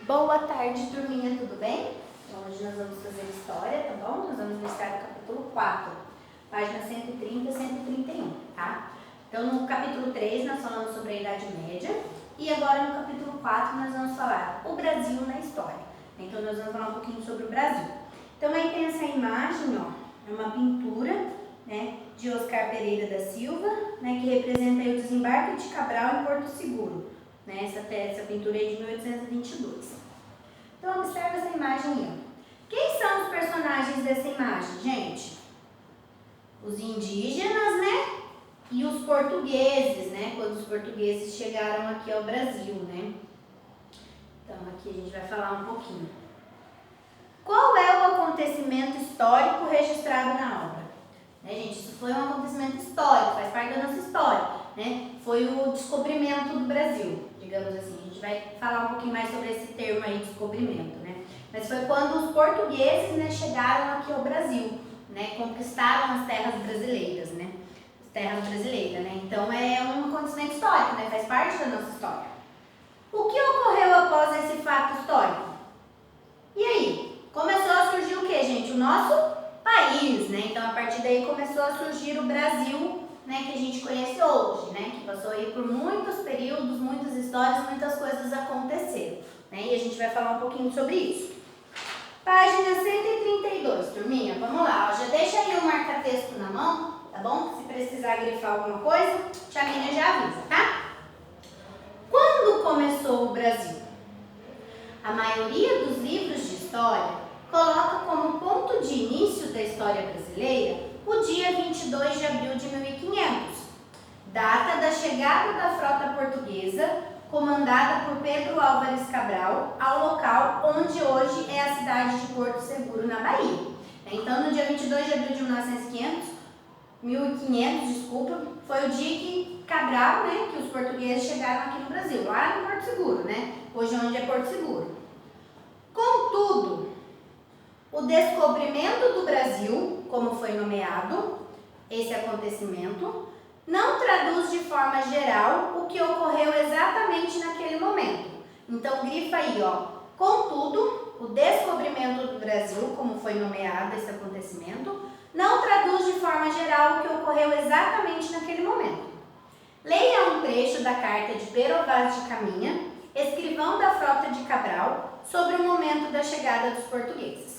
Boa tarde, turminha, tudo bem? Então, hoje nós vamos fazer história, tá bom? Nós vamos iniciar o capítulo 4, página 130 e 131, tá? Então, no capítulo 3, nós falamos sobre a Idade Média e agora no capítulo 4 nós vamos falar o Brasil na história. Então, nós vamos falar um pouquinho sobre o Brasil. Então, aí tem essa imagem, ó, é uma pintura, né, de Oscar Pereira da Silva, né, que representa aí o desembarque de Cabral em Porto Seguro. Né, essa pintura é de 1822. Então, observa essa imagem aí. Quem são os personagens dessa imagem, gente? Os indígenas, né? E os portugueses, né? Quando os portugueses chegaram aqui ao Brasil, né? Então, aqui a gente vai falar um pouquinho. Qual é o acontecimento histórico registrado na obra? Né, gente, isso foi um acontecimento histórico, faz parte da nossa história, né? Foi o descobrimento do Brasil, digamos assim. A gente vai falar um pouquinho mais sobre esse termo aí, descobrimento, né? Mas foi quando os portugueses, né, chegaram aqui ao Brasil, né? Conquistaram as terras brasileiras, né? As terras brasileiras, né? Então é um acontecimento histórico, né? Faz parte da nossa história. O que ocorreu após esse fato histórico? E aí? Começou a surgir o que, gente? O nosso país, né? Então, a partir daí começou a surgir o Brasil, né, que a gente conhece hoje, né? Que passou aí por muitos períodos, muitas histórias, muitas coisas aconteceram, né? E a gente vai falar um pouquinho sobre isso. Página 132, turminha, vamos lá. Ó, já deixa aí o marca-texto na mão, tá bom? Se precisar grifar alguma coisa, tia Mina já avisa, tá? Quando começou o Brasil? A maioria dos livros de história coloca como ponto de início da história brasileira o dia 22 de abril de 1500, data da chegada da frota portuguesa, comandada por Pedro Álvares Cabral, ao local onde hoje é a cidade de Porto Seguro, na Bahia. Então, no dia 22 de abril de 1500, foi o dia que Cabral, né, que os portugueses chegaram aqui no Brasil, lá no Porto Seguro, né, hoje onde é Porto Seguro. Contudo, o descobrimento do Brasil, como foi nomeado esse acontecimento, não traduz de forma geral o que ocorreu exatamente naquele momento. Então, grifa aí, ó. Contudo, o descobrimento do Brasil, como foi nomeado esse acontecimento, não traduz de forma geral o que ocorreu exatamente naquele momento. Leia um trecho da carta de Pero Vaz de Caminha, escrivão da frota de Cabral, sobre o momento da chegada dos portugueses.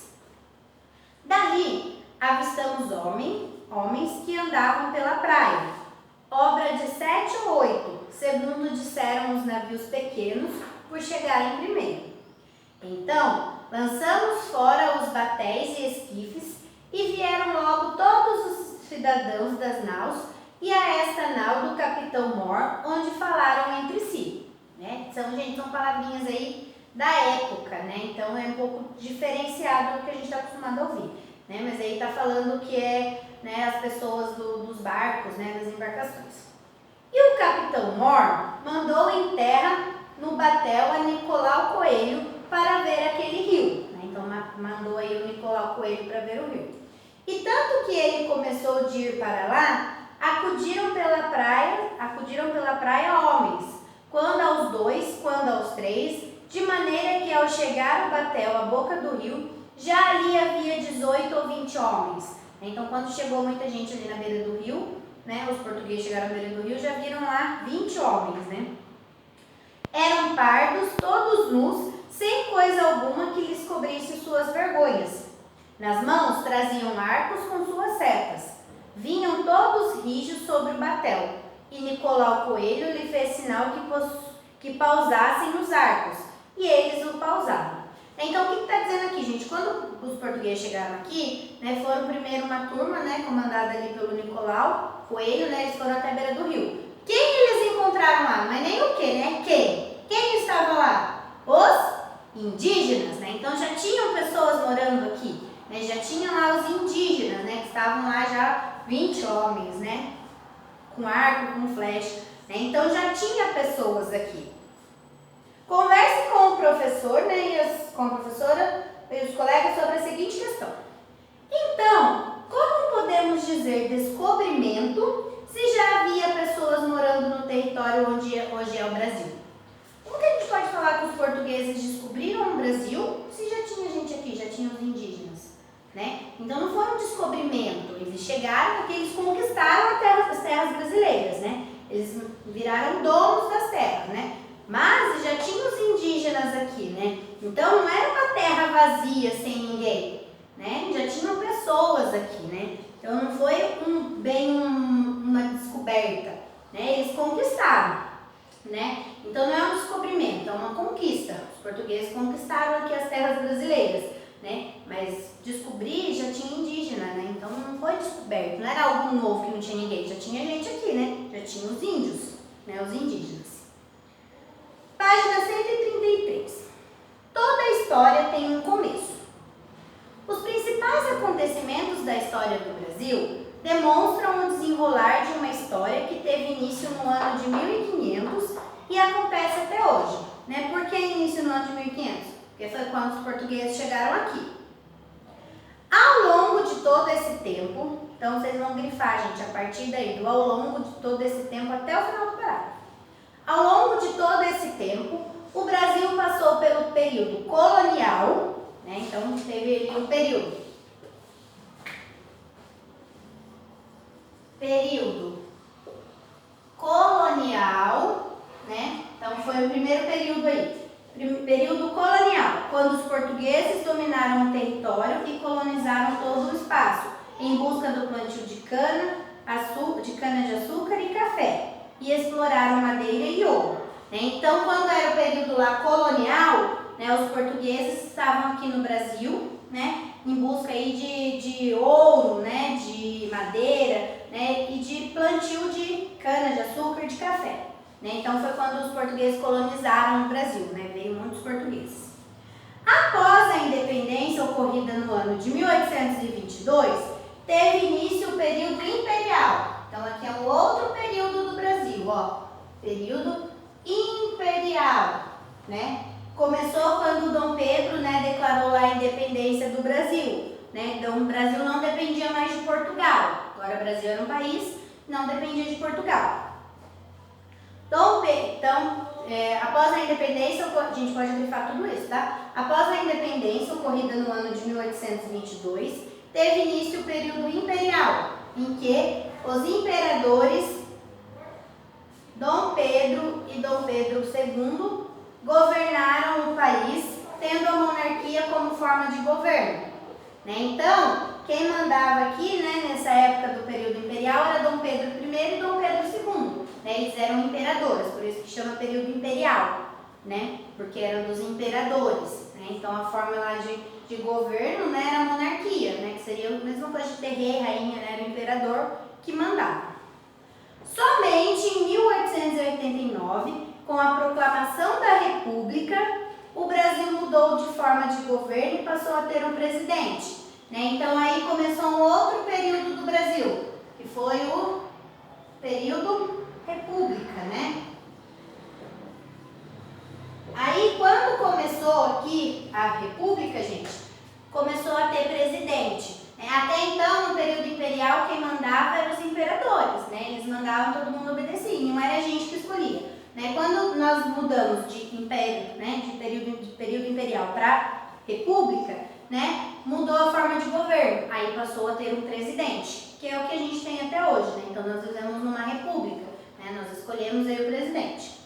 Dali, avistamos homens que andavam pela praia, obra de 7 ou 8, segundo disseram os navios pequenos, por chegarem primeiro. Então, lançamos fora os batéis e esquifes, e vieram logo todos os cidadãos das naus, e a esta nau do capitão Mor, onde falaram entre si. Né? São palavrinhas aí da época, né? Então é um pouco diferenciado do que a gente está acostumado a ouvir, né? Mas aí está falando que é, né, as pessoas dos barcos, né, das embarcações. E o capitão Mor mandou em terra no batel a Nicolau Coelho para ver aquele rio, né? Então mandou aí o Nicolau Coelho para ver o rio. E tanto que ele começou de ir para lá, acudiram pela praia homens, quando aos 2, quando aos 3, de maneira que ao chegar o batel à boca do rio, já ali havia 18 ou 20 homens. Então, quando chegou muita gente ali na beira do rio, né, os portugueses chegaram à beira do rio, já viram lá 20 homens, né? Eram pardos, todos nus, sem coisa alguma que lhes cobrisse suas vergonhas. Nas mãos traziam arcos com suas setas. Vinham todos rijos sobre o batel, e Nicolau Coelho lhe fez sinal que pausassem os arcos, e eles o pausaram. Então, o que está dizendo aqui, gente? Quando os portugueses chegaram aqui, né, foram primeiro uma turma, né, comandada ali pelo Nicolau Coelho, né, eles foram até a beira do rio. Quem eles encontraram lá? Mas nem o quê, né? Quem estava lá? Os indígenas, né? Então, já tinham pessoas morando aqui, né? Já tinham lá os indígenas, né, que estavam lá já 20 homens, né, com arco, com flecha, né? Então, já tinha pessoas aqui. Converse com o professor, né, com a professora e os colegas sobre a seguinte questão. Então, como podemos dizer descobrimento se já havia pessoas morando no território onde hoje é o Brasil? Como que a gente pode falar que os portugueses descobriram né? Então não foi um descobrimento, eles chegaram porque eles conquistaram as terras brasileiras, né? Eles viraram donos das terras, né? Mas já tinha os indígenas aqui, né? Então não era uma terra vazia sem ninguém, né? Já tinham pessoas aqui, né? Então não foi uma descoberta, né? Eles conquistaram, né? Então não é um descobrimento, é uma conquista. Os portugueses conquistaram aqui as terras brasileiras, né? Mas descobrir já tinha indígena, né? Então não foi descoberto, não era algo novo que não tinha ninguém, já tinha gente aqui, né? Já tinha os índios, né? Os indígenas. Página 133. Toda a história tem um começo. Os principais acontecimentos da história do Brasil demonstram o desenrolar de uma história que teve início no ano de 1500 e acontece até hoje, né? Por que início no ano de 1500? Porque foi quando os portugueses chegaram aqui. Ao longo de todo esse tempo, então vocês vão grifar, gente, a partir daí, do ao longo de todo esse tempo até o final do parágrafo. Ao longo de todo esse tempo, o Brasil passou pelo período colonial, né? Então teve ali um período colonial, né? Então foi o primeiro período aí. Período colonial, quando os portugueses dominaram o território e colonizaram todo o espaço, em busca do plantio de cana-de-açúcar e café, e exploraram madeira e ouro, né? Então, quando era o período lá colonial, né, os portugueses estavam aqui no Brasil, né, em busca aí de ouro, né, de madeira, né, e de plantio de cana-de-açúcar e de café. Né? Então foi quando os portugueses colonizaram o Brasil, né? Veio muitos portugueses. Após a independência ocorrida no ano de 1822, teve início o período imperial. Então aqui é um outro período do Brasil, ó, período imperial, né? Começou quando Dom Pedro, né, declarou lá a independência do Brasil, né? Então o Brasil não dependia mais de Portugal. Agora o Brasil era um país, não dependia de Portugal. Então, após a independência, a gente pode grifar tudo isso, tá? Após a independência, ocorrida no ano de 1822, teve início o período imperial, em que os imperadores Dom Pedro e Dom Pedro II governaram o país, tendo a monarquia como forma de governo, né? Então, quem mandava aqui, né, nessa época do período imperial era Dom Pedro I e Dom Pedro II. Eles eram imperadores, por isso que chama período imperial, né? Porque eram dos imperadores, né? Então a forma lá de governo, né, era a monarquia, né? Que seria a mesma coisa de ter rei, rainha, né? Era o imperador que mandava. Somente em 1889, com a proclamação da República, o Brasil mudou de forma de governo e passou a ter um presidente, né? Então aí começou um outro período do Brasil, que foi o período República, né? Aí, quando começou aqui a República, gente, começou a ter presidente, né? Até então, no período imperial, quem mandava eram os imperadores, né? Eles mandavam, todo mundo obedecia, não era a gente que escolhia, né? Quando nós mudamos de império, né, de período imperial para República, né, mudou a forma de governo, aí passou a ter um presidente, que é o que a gente tem até hoje, né? Então, nós vivemos numa república. Nós escolhemos aí o presidente.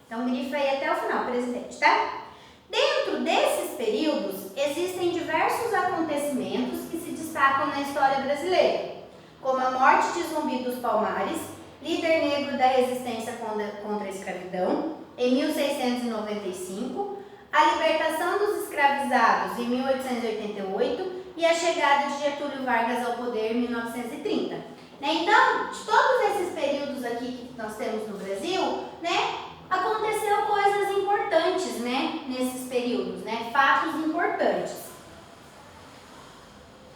Então, grifa aí até o final, presidente, tá? Dentro desses períodos, existem diversos acontecimentos que se destacam na história brasileira, como a morte de Zumbi dos Palmares, líder negro da resistência contra a escravidão, em 1695, a libertação dos escravizados, em 1888, e a chegada de Getúlio Vargas ao poder em 1930. Então, de todos esses períodos aqui que nós temos no Brasil, né, aconteceu coisas importantes, né, nesses períodos, né, fatos importantes.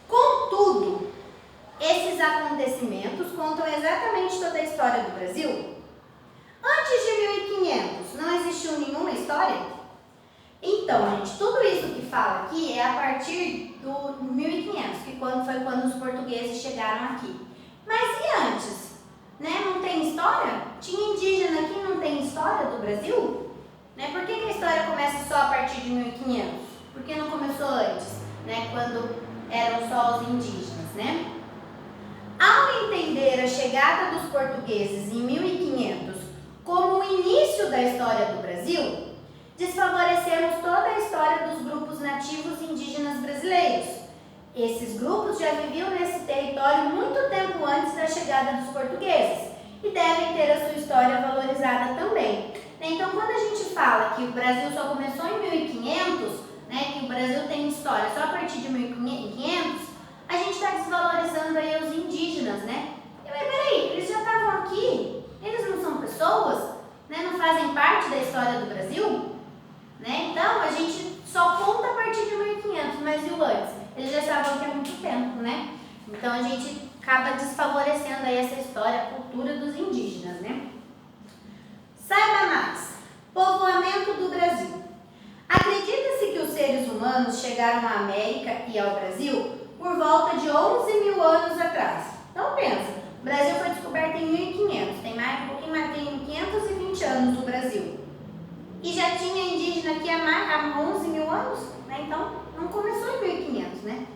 Contudo, esses acontecimentos contam exatamente toda a história do Brasil? Antes de 1500, não existiu nenhuma história? Então, gente, tudo isso que fala aqui é a partir do 1500, que foi quando os portugueses chegaram aqui. Mas e antes? Né? Não tem história? Tinha indígena aqui, não tem história do Brasil? Né? Por que a história começa só a partir de 1500? Por que não começou antes? Né? Quando eram só os indígenas, né? Ao entender a chegada dos portugueses em 1500 como o início da história do Brasil, desfavorecemos toda a história dos grupos nativos indígenas brasileiros. Esses grupos já viviam nesse território muito tempo antes da chegada dos portugueses e devem ter a sua história valorizada também. Então, quando a gente fala que o Brasil só começou em 1500, né, que o Brasil tem história só a partir de 1500, a gente está desvalorizando aí os indígenas, né? Mas peraí, eles já estavam aqui, eles não são pessoas, né, não fazem parte da história do Brasil, né? Então, a gente só conta a partir de 1500, mas e o antes? Eles já estavam aqui há muito tempo, né? Então, a gente acaba desfavorecendo aí essa história, a cultura dos indígenas, né? Saiba mais. Povoamento do Brasil. Acredita-se que os seres humanos chegaram à América e ao Brasil por volta de 11 mil anos atrás. Então pensa, o Brasil foi descoberto em 1500, tem um pouquinho mais, tem 520 anos o Brasil. E já tinha indígena aqui há 11 mil anos, né? Então não começou em 1500, né?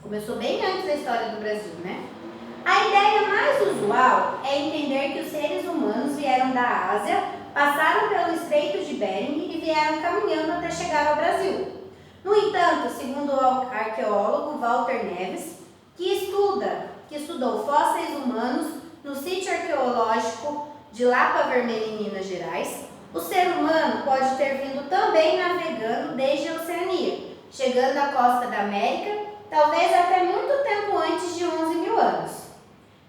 Começou bem antes da história do Brasil, né? A ideia mais usual é entender que os seres humanos vieram da Ásia, passaram pelo Estreito de Bering e vieram caminhando até chegar ao Brasil. No entanto, segundo o arqueólogo Walter Neves, que estudou fósseis humanos no sítio arqueológico de Lapa Vermelha em Minas Gerais, o ser humano pode ter vindo também navegando desde a Oceania, chegando à costa da América, talvez até muito tempo antes de 11 mil anos.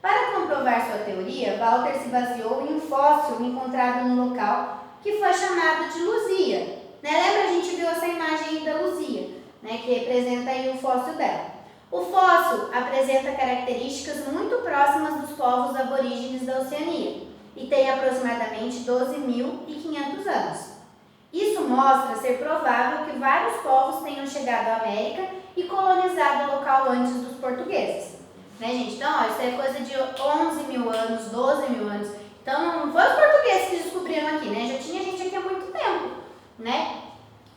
Para comprovar sua teoria, Walter se baseou em um fóssil encontrado no local que foi chamado de Luzia. Lembra, a gente viu essa imagem aí da Luzia, né, que representa aí o fóssil dela. O fóssil apresenta características muito próximas dos povos aborígenes da Oceania e tem aproximadamente 12.500 anos. Isso mostra ser provável que vários povos tenham chegado à América e colonizado o local antes dos portugueses. Né, gente? Então, ó, isso é coisa de 11 mil anos, 12 mil anos. Então, não foi os portugueses que descobriram aqui, né? Já tinha gente aqui há muito tempo, né?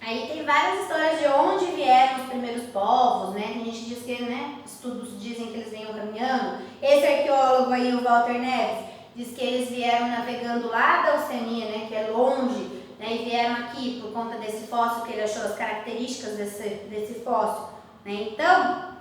Aí tem várias histórias de onde vieram os primeiros povos, né? A gente diz que, né, estudos dizem que eles venham caminhando. Esse arqueólogo aí, o Walter Neves, diz que eles vieram navegando lá da Oceania, né, que é longe, né, e vieram aqui por conta desse fóssil, que ele achou as características desse fóssil, né? Então,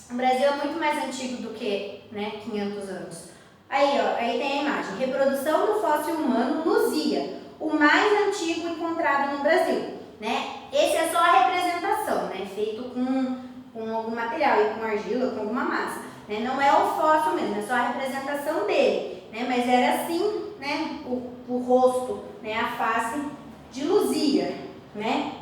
o Brasil é muito mais antigo do que, né, 500 anos. Aí, ó, aí tem a imagem. Reprodução do fóssil humano Luzia, o mais antigo encontrado no Brasil, né? Esse é só a representação, né? Feito com algum material, com argila, com alguma massa, né? Não é o fóssil mesmo, é só a representação dele, né? Mas era assim, né? O rosto, né? A face de Luzia, né?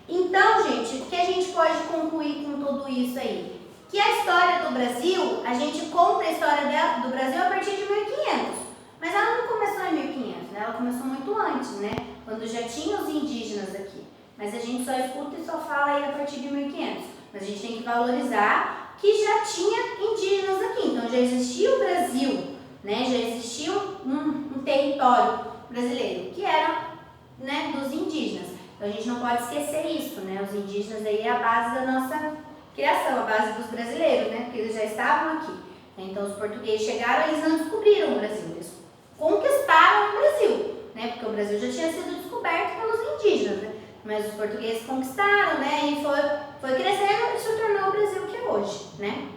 Então, gente, o que a gente pode concluir com tudo isso aí? Que a história do Brasil, a gente conta a história do Brasil a partir de 1500. Mas ela não começou em 1500, né? Ela começou muito antes, né? Quando já tinha os indígenas aqui. Mas a gente só escuta e só fala aí a partir de 1500. Mas a gente tem que valorizar que já tinha indígenas aqui. Então já existia o Brasil, né? Já existia um território brasileiro, que era, né, dos indígenas. Então a gente não pode esquecer isso, né? Os indígenas aí é a base da nossa criação, a base dos brasileiros, né? Porque eles já estavam aqui. Então os portugueses chegaram, eles não descobriram o Brasil, eles conquistaram o Brasil, né? Porque o Brasil já tinha sido descoberto pelos indígenas, né? Mas os portugueses conquistaram, né? E foi crescendo e se tornou o Brasil que é hoje, né?